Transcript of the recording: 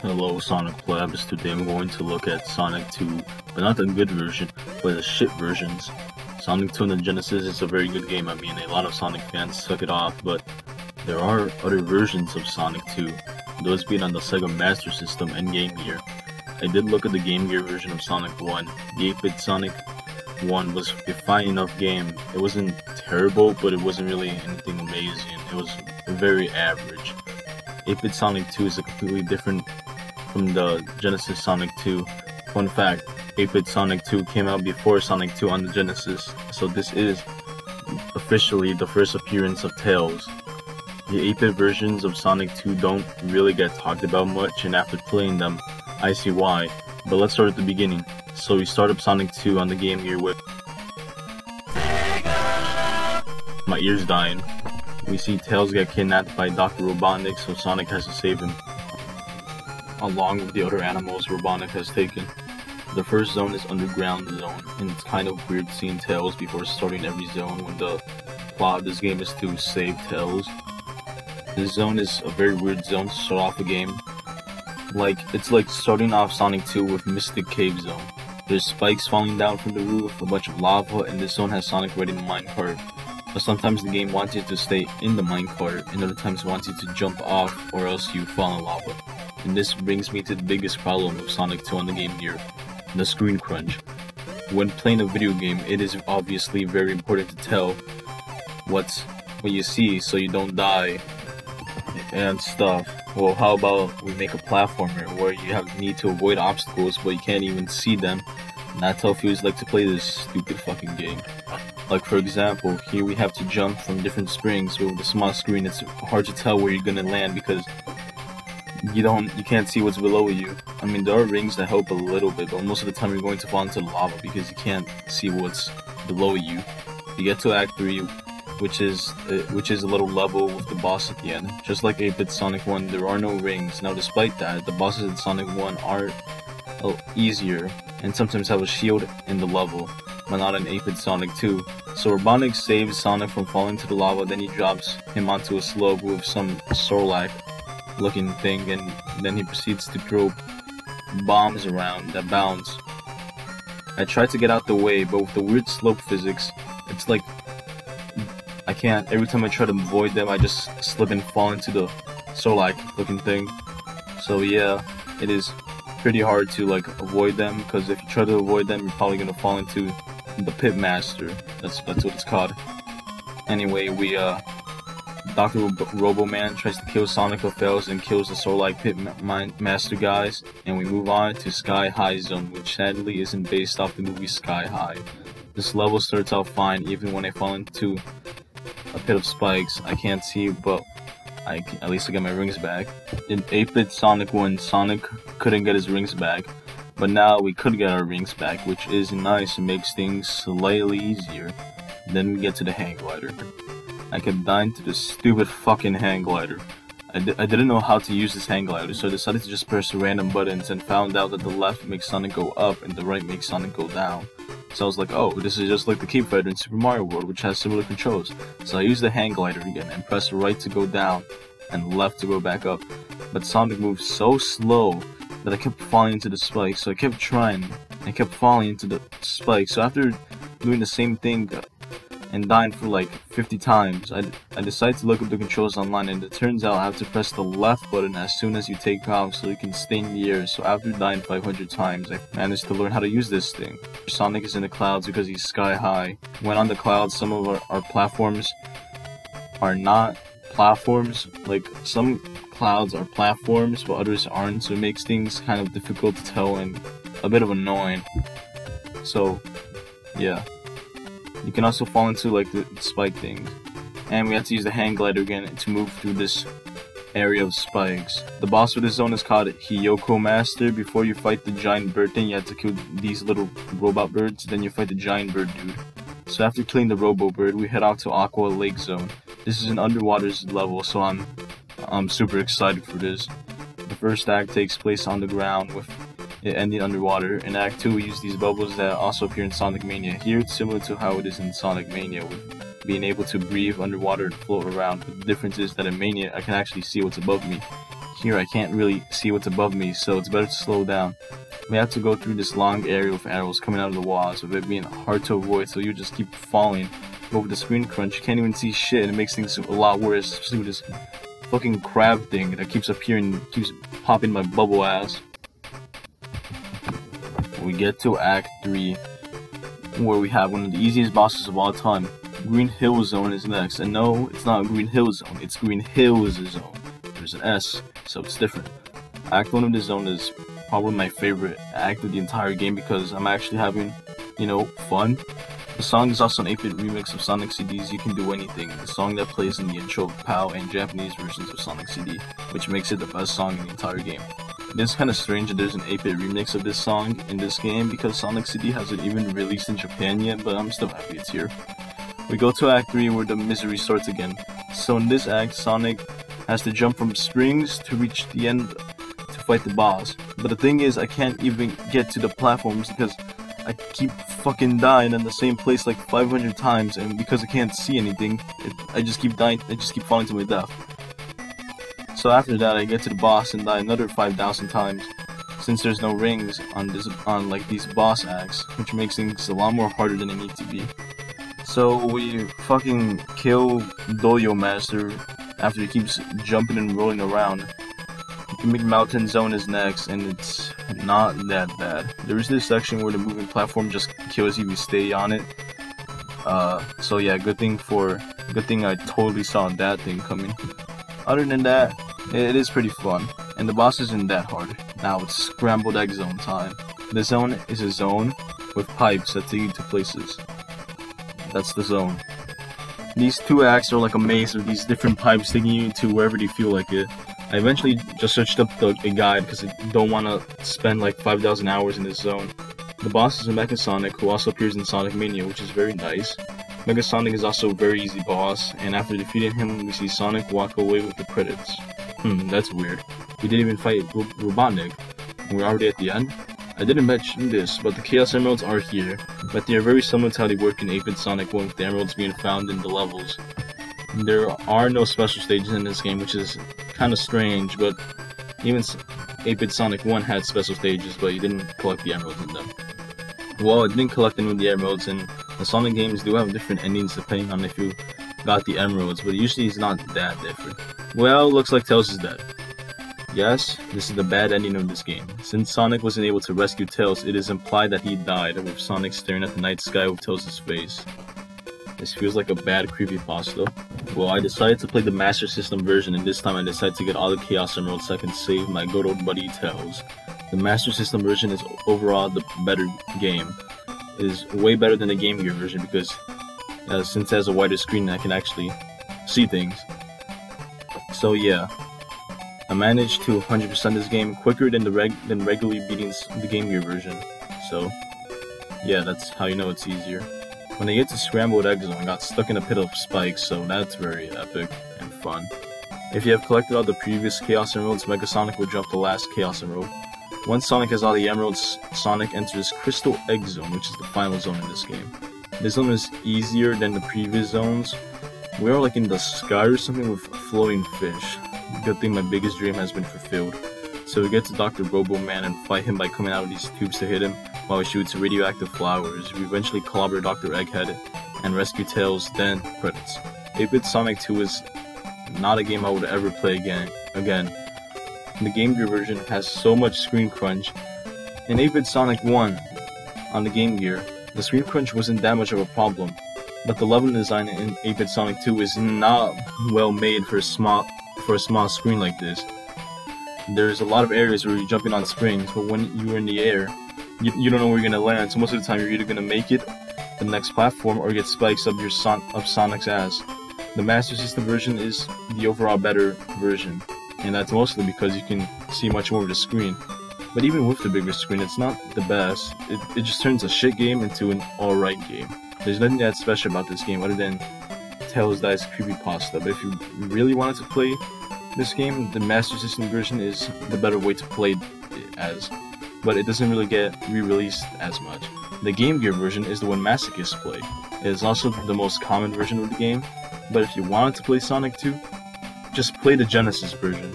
Hello Sonic Plebs, today I'm going to look at Sonic 2, but not the good version, but the shit versions. Sonic 2 on the Genesis is a very good game. I mean, a lot of Sonic fans took it off, but there are other versions of Sonic 2, those being on the Sega Master System and Game Gear. I did look at the Game Gear version of Sonic 1. The 8-bit Sonic 1 was a fine enough game. It wasn't terrible, but it wasn't really anything amazing. It was very average. 8-bit Sonic 2 is a completely different from the Genesis Sonic 2. Fun fact, 8-bit Sonic 2 came out before Sonic 2 on the Genesis, so this is officially the first appearance of Tails. The 8-bit versions of Sonic 2 don't really get talked about much, and after playing them, I see why. But let's start at the beginning. So we start up Sonic 2 on the Game Gear with my ears dying. We see Tails get kidnapped by Dr. Robotnik, so Sonic has to save him, along with the other animals Robotnik has taken. The first zone is Underground Zone, and it's kind of weird seeing Tails before starting every zone when the plot of this game is to save Tails. This zone is a very weird zone to start off a game. It's like starting off Sonic 2 with Mystic Cave Zone. There's spikes falling down from the roof, a bunch of lava, and this zone has Sonic riding a minecart. But sometimes the game wants you to stay in the minecart, and other times wants you to jump off or else you fall in lava. And this brings me to the biggest problem with Sonic 2 on the Game Gear, the screen crunch. When playing a video game, it is obviously very important to tell what you see so you don't die and stuff. Well, how about we make a platformer where you need to avoid obstacles but you can't even see them, and that's how it feels like to play this stupid fucking game. Like, for example, here we have to jump from different springs, but with a small screen it's hard to tell where you're gonna land because you can't see what's below you. I mean, there are rings that help a little bit, but most of the time you're going to fall into the lava because you can't see what's below you. You get to Act 3, which is a little level with the boss at the end. Just like 8-bit Sonic 1, there are no rings. Now, despite that, the bosses in Sonic 1 are easier and sometimes have a shield in the level, but not in 8-bit Sonic 2. So Robotnik saves Sonic from falling to the lava, then he drops him onto a slope with some Sorlac looking thing, and then he proceeds to throw bombs around that bounce. I tried to get out the way, but with the weird slope physics, it's like I can't. Every time I try to avoid them, I just slip and fall into the Sorlac looking thing. So yeah, it is pretty hard to avoid them, because if you try to avoid them, you're probably gonna fall into the Pit Master. That's what it's called. Anyway, Dr. Roboman tries to kill Sonic but fails and kills the Sorlac Pit Master guys, and we move on to Sky High Zone, which sadly isn't based off the movie Sky High. This level starts out fine even when I fall into a pit of spikes. I can't see, but at least I get my rings back. In 8-bit Sonic 1, Sonic couldn't get his rings back, but now we could get our rings back, which is nice and makes things slightly easier. Then we get to the hang glider. I kept dying to this stupid fucking hang glider. I didn't know how to use this hang glider, so I decided to just press random buttons and found out that the left makes Sonic go up and the right makes Sonic go down. So I was like, oh, this is just like the Cape Fighter in Super Mario World, which has similar controls. So I used the hang glider again and pressed right to go down and left to go back up. But Sonic moved so slow that I kept falling into the spikes, so I kept trying and kept falling into the spikes. So after doing the same thing and dying for like 50 times, I decided to look up the controls online, and it turns out I have to press the left button as soon as you take off so you can stay in the air. So after dying 500 times, I managed to learn how to use this thing. Sonic is in the clouds because he's sky high. When on the clouds, some of our platforms are not platforms. Like, some clouds are platforms but others aren't, so it makes things kind of difficult to tell and a bit of annoying. So yeah, you can also fall into like the spike things, and we have to use the hang glider again to move through this area of spikes. The boss for this zone is called Hiyoko Master. Before you fight the giant bird thing, you have to kill these little robot birds, then you fight the giant bird dude. So after killing the Robo Bird, we head out to Aqua Lake Zone. This is an underwater level, so I'm super excited for this. The first act takes place on the ground with it ending underwater. In Act 2, we use these bubbles that also appear in Sonic Mania. Here it's similar to how it is in Sonic Mania, with being able to breathe underwater and float around, but the difference is that in Mania I can actually see what's above me. here I can't really see what's above me, so it's better to slow down. We have to go through this long area with arrows coming out of the walls, with it being hard to avoid, so you just keep falling. But with the screen crunch, you can't even see shit, and it makes things a lot worse, especially with this fucking crab thing that keeps appearing, keeps popping my bubble ass. We get to Act 3, where we have one of the easiest bosses of all time. Green Hill Zone is next, and no, it's not Green Hill Zone, it's Green Hills Zone. There's an S, so it's different. Act 1 of this zone is probably my favorite act of the entire game because I'm actually having, fun. The song is also an 8-bit remix of Sonic CD's You Can Do Anything, the song that plays in the intro of PAL and Japanese versions of Sonic CD, which makes it the best song in the entire game. It is kind of strange that there's an 8-bit remix of this song in this game because Sonic CD hasn't even released in Japan yet, but I'm still happy it's here. We go to Act 3 where the misery starts again. So in this act, Sonic has to jump from springs to reach the end to fight the boss. But the thing is, I can't even get to the platforms because I keep fucking dying in the same place like 500 times, and because I can't see anything, I just keep dying, I just keep falling to my death. So after that, I get to the boss and die another 5,000 times, since there's no rings on like these boss acts, which makes things a lot more harder than they need to be. So we fucking kill Doyo Master after he keeps jumping and rolling around. McMountain Zone is next, and it's not that bad. There is this section where the moving platform just kills you if you stay on it. So yeah, good thing I totally saw that thing coming. Other than that, it is pretty fun, and the boss isn't that hard. Now it's Scrambled Egg Zone time. The zone is a zone with pipes that take you to places. That's the zone. These two acts are like a maze with these different pipes taking you to wherever you feel like it. I eventually just searched up a guide because I don't want to spend like 5,000 hours in this zone. The boss is a Mecha Sonic who also appears in Sonic Mania, which is very nice. Mecha Sonic is also a very easy boss, and after defeating him, we see Sonic walk away with the credits. That's weird. We didn't even fight Robotnik, and we're already at the end? I didn't mention this, but the Chaos Emeralds are here, but they are very similar to how they work in 8-bit Sonic 1 with the emeralds being found in the levels. There are no special stages in this game, which is kind of strange, but even 8-bit Sonic 1 had special stages, but you didn't collect the emeralds in them. Well, I didn't collect any of the emeralds, and the Sonic games do have different endings depending on if you got the emeralds, but usually it's not that different. Well, looks like Tails is dead. Yes, this is the bad ending of this game. Since Sonic wasn't able to rescue Tails, it is implied that he died, with Sonic staring at the night sky with Tails' face. This feels like a bad creepypasta. Well, I decided to play the Master System version, and this time I decided to get all the Chaos Emeralds so I can save my good old buddy Tails. The Master System version is overall the better game. It is way better than the Game Gear version because since it has a wider screen, I can actually see things. So yeah, I managed to 100% this game quicker than regularly beating the Game Gear version. So yeah, that's how you know it's easier. When I get to Scrambled Egg Zone, I got stuck in a pit of spikes, so that's very epic and fun. If you have collected all the previous Chaos Emeralds, Mega Sonic will drop the last Chaos Emerald. Once Sonic has all the emeralds, Sonic enters Crystal Egg Zone, which is the final zone in this game. This zone is easier than the previous zones. We are like in the sky or something with floating fish. Good thing my biggest dream has been fulfilled. So we get to Dr. Robo Man and fight him by coming out of these tubes to hit him while he shoots radioactive flowers. We eventually clobber Dr. Egghead and rescue Tails, then credits. 8-bit Sonic 2 is not a game I would ever play again. The Game Gear version has so much screen crunch. In 8-bit Sonic 1 on the Game Gear, the screen crunch wasn't that much of a problem, but the level design in 8-bit Sonic 2 is not well made for a small screen like this. There's a lot of areas where you're jumping on springs, but when you're in the air, you don't know where you're gonna land, so most of the time you're either gonna make it the next platform or get spikes up Sonic's ass. The Master System version is the overall better version, and that's mostly because you can see much more of the screen. But even with the bigger screen, it's not the best. It just turns a shit game into an alright game. There's nothing that special about this game other than Tails dies creepypasta, but if you really wanted to play this game, the Master System version is the better way to play it as, but it doesn't really get re-released as much. The Game Gear version is the one masochists play. It is also the most common version of the game, but if you wanted to play Sonic 2, just play the Genesis version.